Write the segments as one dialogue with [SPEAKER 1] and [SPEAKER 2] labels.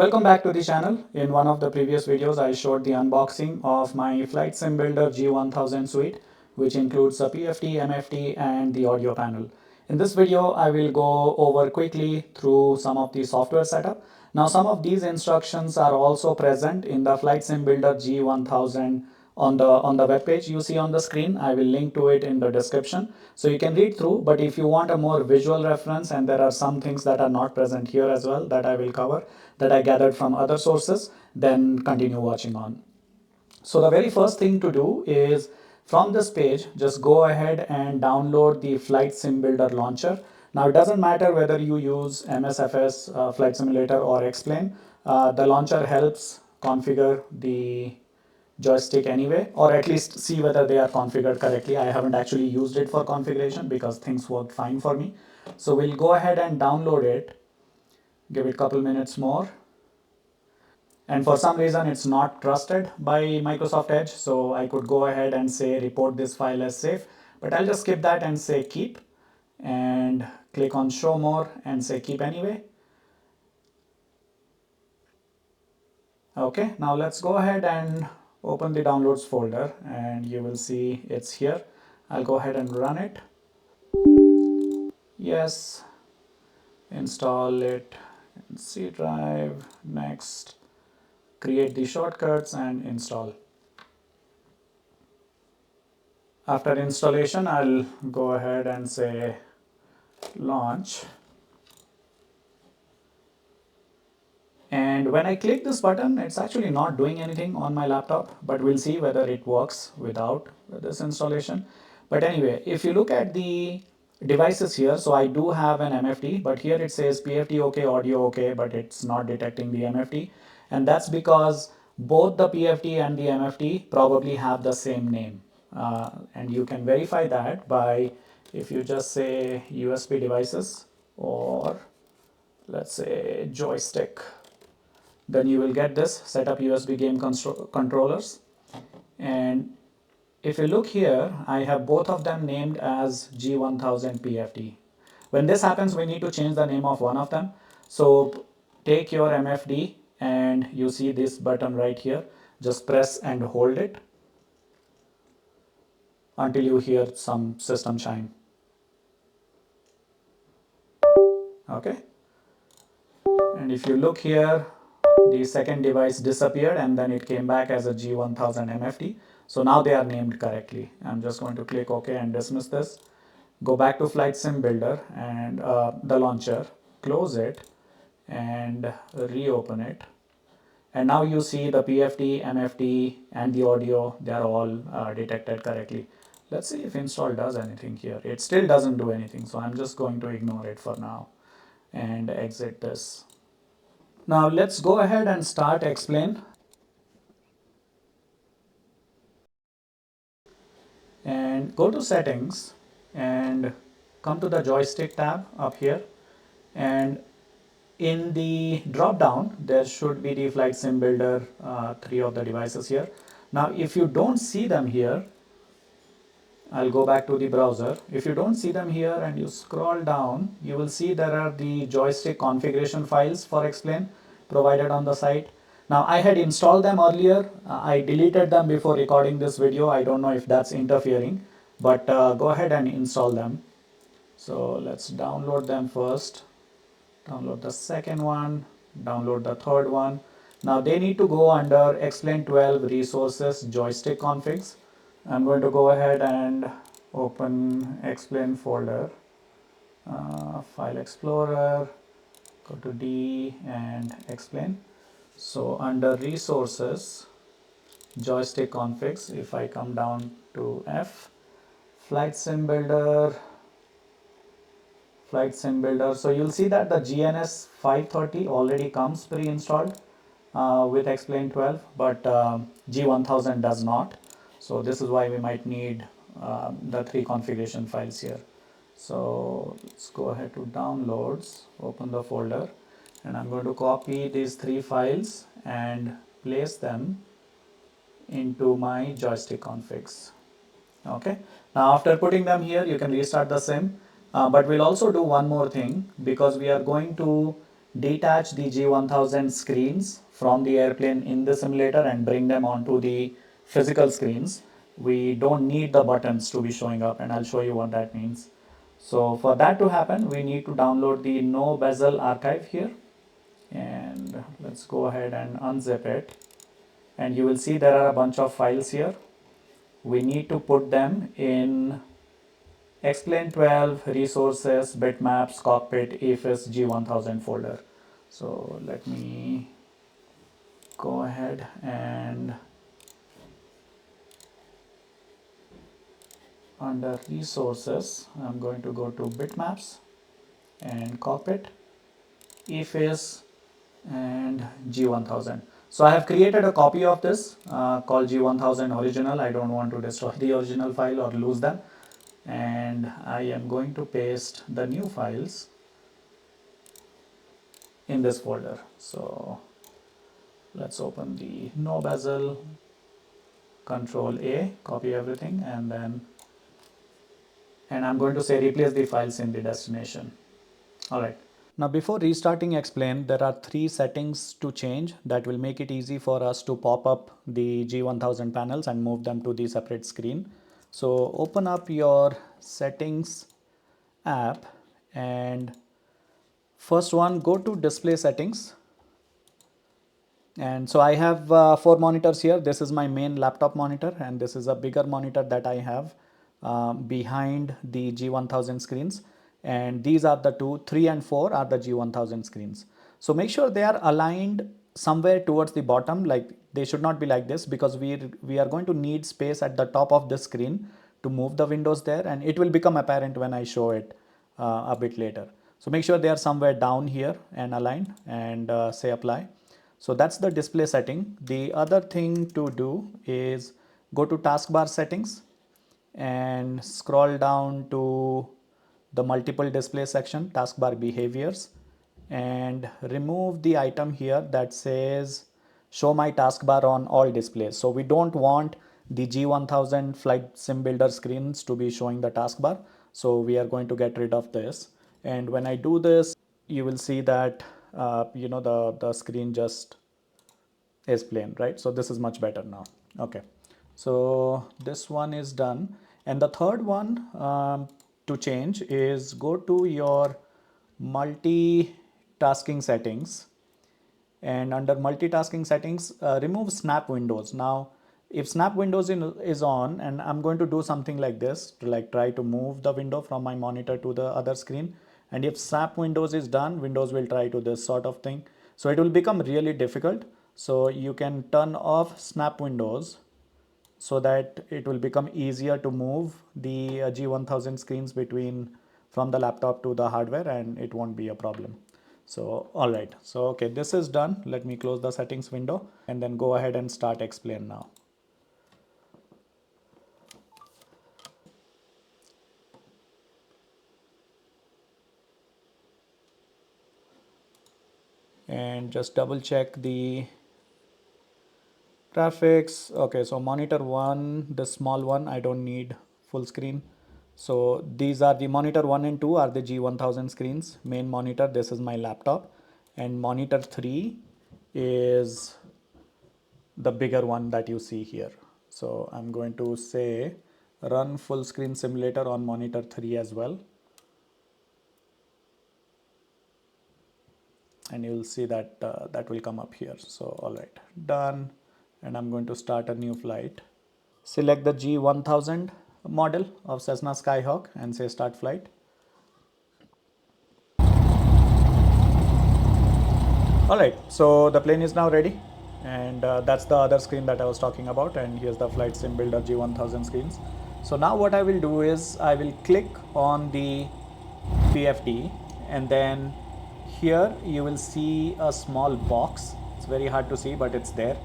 [SPEAKER 1] Welcome back to the channel. In one of the previous videos, I showed the unboxing of my FlightSimBuilder G1000 suite, which includes a PFD, MFD, and the audio panel. In this video, I will go over quickly through some of the software setup. Now, some of these instructions are also present in the FlightSimBuilder G1000 on the web page you see on the screen. I will link to it in the description so you can read through, but if you want a more visual reference, and there are some things that are not present here as well that I will cover that I gathered from other sources, then continue watching on. So the very first thing to do is, from this page, just go ahead and download the FlightSimBuilder launcher. Now it doesn't matter whether you use MSFS, Flight Simulator, or XPlane. The launcher helps configure the joystick anyway, or at least see whether they are configured correctly. I haven't actually used it for configuration because things worked fine for me. So we'll go ahead and download it, give it a couple minutes more. And for some reason it's not trusted by Microsoft Edge, so I could go ahead and say report this file as safe, but I'll just skip that and say keep, and click on show more and say keep anyway. Okay, now let's go ahead and open the downloads folder, and you will see it's here. I'll go ahead and run it. Yes, install it in C drive, next, create the shortcuts and install. After installation, I'll go ahead and say launch. And when I click this button, it's actually not doing anything on my laptop, but we'll see whether it works without this installation. But anyway, if you look at the devices here, so I do have an MFD, but here it says PFD okay, audio okay, but it's not detecting the MFD. And that's because both the PFD and the MFD probably have the same name. And you can verify that by, if you just say USB devices, or let's say joystick, then you will get this setup USB game controllers. And if you look here, I have both of them named as G1000 PFD. When this happens, we need to change the name of one of them. So take your MFD and you see this button right here. Just press and hold it until you hear some system chime. Okay. And if you look here, the second device disappeared and then it came back as a G1000 MFD. So now they are named correctly. I'm just going to click OK and dismiss this. Go back to FlightSimBuilder and the launcher, close it and reopen it. And now you see the PFD, MFD and the audio, they are all detected correctly. Let's see if install does anything here. It still doesn't do anything, so I'm just going to ignore it for now and exit this. Now let's go ahead and start XPlane. And go to settings and come to the joystick tab up here, and in the drop down there should be the FlightSimBuilder 3 of the devices here. Now if you don't see them here, I'll go back to the browser. If you don't see them here and you scroll down, you will see there are the joystick configuration files for XPlane provided on the site. Now I had installed them earlier. I deleted them before recording this video. I don't know if that's interfering, but go ahead and install them. So let's download them first. Download the second one, download the third one. Now they need to go under XPlane 12 resources joystick configs. I'm going to go ahead and open XPlane folder, file explorer, go to D and XPlane. So under resources joystick configs, if I come down to F, FlightSimBuilder. So you'll see that the GNS 530 already comes pre-installed with XPlane 12, but G1000 does not. So this is why we might need the 3 configuration files here. So let's go ahead to downloads, open the folder, and I'm going to copy these 3 files and place them into my joystick configs. Okay. Now after putting them here, you can restart the sim, but we'll also do one more thing, because we are going to detach the G1000 screens from the airplane in the simulator and bring them onto the physical screens. We don't need the buttons to be showing up, and I'll show you what that means. So for that to happen, we need to download the no-bezel archive here, and let's go ahead and unzip it. And you will see there are a bunch of files here. We need to put them in XPlane 12, resources, bitmaps, cockpit, EFIS, G1000 folder. So let me go ahead and under resources, I'm going to go to bitmaps and cockpit, EFIS, and G1000. So I have created a copy of this called G1000 original. I don't want to destroy the original file or lose them. And I am going to paste the new files in this folder. So let's open the no bezel, Control A, copy everything, and I'm going to say replace the files in the destination. All right. Now before restarting XPlane, there are 3 settings to change that will make it easy for us to pop up the G1000 panels and move them to the separate screen. So open up your settings app, and first one, go to display settings. And so I have 4 monitors here. This is my main laptop monitor, and this is a bigger monitor that I have behind the G1000 screens. And these are the 2, 3 and 4 are the G1000 screens. So make sure they are aligned somewhere towards the bottom, like they should not be like this, because we are going to need space at the top of the screen to move the windows there, and it will become apparent when I show it a bit later. So make sure they are somewhere down here and aligned, and say apply. So that's the display setting. The other thing to do is go to taskbar settings and scroll down to the multiple display section, taskbar behaviors, and remove the item here that says show my taskbar on all displays. So we don't want the G1000 FlightSimBuilder screens to be showing the taskbar. So we are going to get rid of this. And when I do this, you will see that the screen just is plain, right? So this is much better now. Okay, so this one is done. And the third one to change is go to your multitasking settings, and under multitasking settings, remove snap windows. Now if snap windows is on, and I'm going to do something like this to try to move the window from my monitor to the other screen, and if snap windows is done, windows will try to this sort of thing. So it will become really difficult. So you can turn off snap windows so that it will become easier to move the G1000 screens from the laptop to the hardware, and it won't be a problem. So all right, so okay, this is done. Let me close the settings window and then go ahead and start XPlane now. And just double check the graphics. Okay, so monitor 1, the small one, I don't need full screen. So these are the monitor 1 and 2 are the G1000 screens. Main monitor, this is my laptop, and monitor 3 is the bigger one that you see here. So I'm going to say run full screen simulator on monitor 3 as well. And you'll see that that will come up here. So all right, done. And I'm going to start a new flight. Select the G1000 model of Cessna Skyhawk and say start flight. All right, so the plane is now ready, and that's the other screen that I was talking about, and here's the FlightSimBuilder G1000 screens. So now what I will do is I will click on the PFD, and then here you will see a small box. It's very hard to see, but it's there.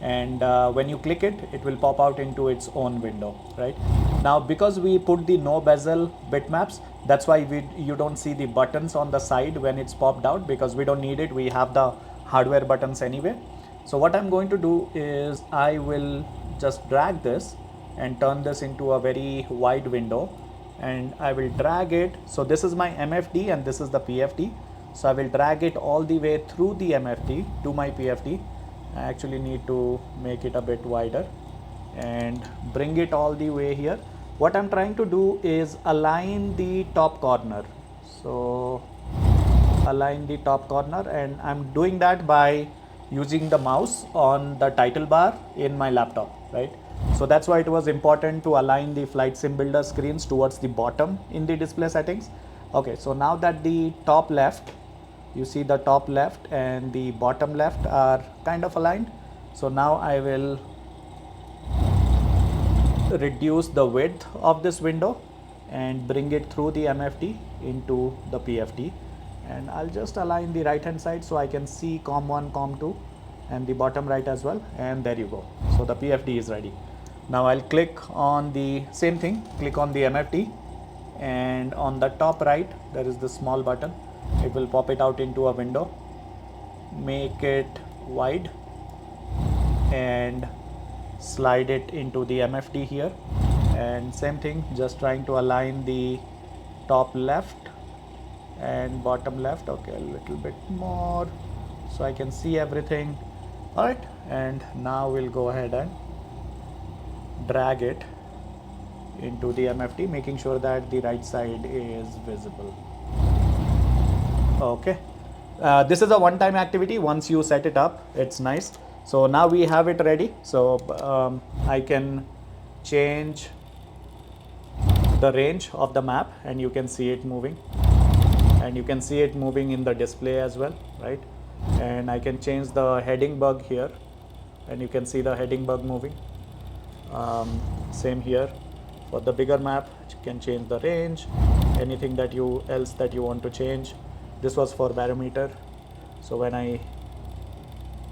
[SPEAKER 1] And when you click it, it will pop out into its own window, right? Now, because we put the no bezel bitmaps, that's why you don't see the buttons on the side when it's popped out, because we don't need it. We have the hardware buttons anyway. So what I'm going to do is I will just drag this and turn this into a very wide window, and I will drag it. So this is my MFD and this is the PFD. So I will drag it all the way through the MFD to my PFD. I actually need to make it a bit wider and bring it all the way here. What I'm trying to do is align the top corner. So align the top corner, and I'm doing that by using the mouse on the title bar in my laptop, right? So that's why it was important to align the FlightSimBuilder screens towards the bottom in the display settings. Okay, so now that the top left, you see the top left and the bottom left are kind of aligned. So now I will reduce the width of this window and bring it through the MFD into the PFD, and I'll just align the right hand side so I can see COM1, COM2 and the bottom right as well, and there you go. So the PFD is ready. Now I'll click on the same thing, click on the MFD, and on the top right there is this small button. It will pop it out into a window. Make it wide and slide it into the MFD here, and same thing, just trying to align the top left and bottom left. Okay, a little bit more so I can see everything. All right, and now we'll go ahead and drag it into the MFD, making sure that the right side is visible. Okay, this is a one-time activity. Once you set it up, it's nice. So now we have it ready. So I can change the range of the map, and you can see it moving, and you can see it moving in the display as well, right? And I can change the heading bug here, and you can see the heading bug moving. Same here for the bigger map. You can change the range, anything that you want to change. This was for barometer, so when I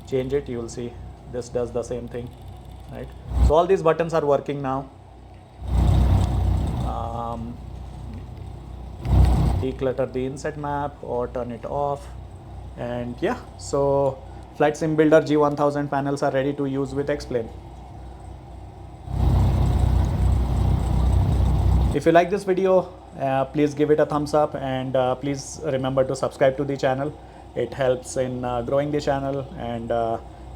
[SPEAKER 1] change it, you will see this does the same thing, right? So all these buttons are working now. Declutter the inset map or turn it off, and yeah, so FlightSimBuilder G1000 panels are ready to use with XPlane. If you like this video, please give it a thumbs up, and please remember to subscribe to the channel. It helps in growing the channel and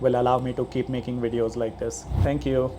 [SPEAKER 1] will allow me to keep making videos like this. Thank you.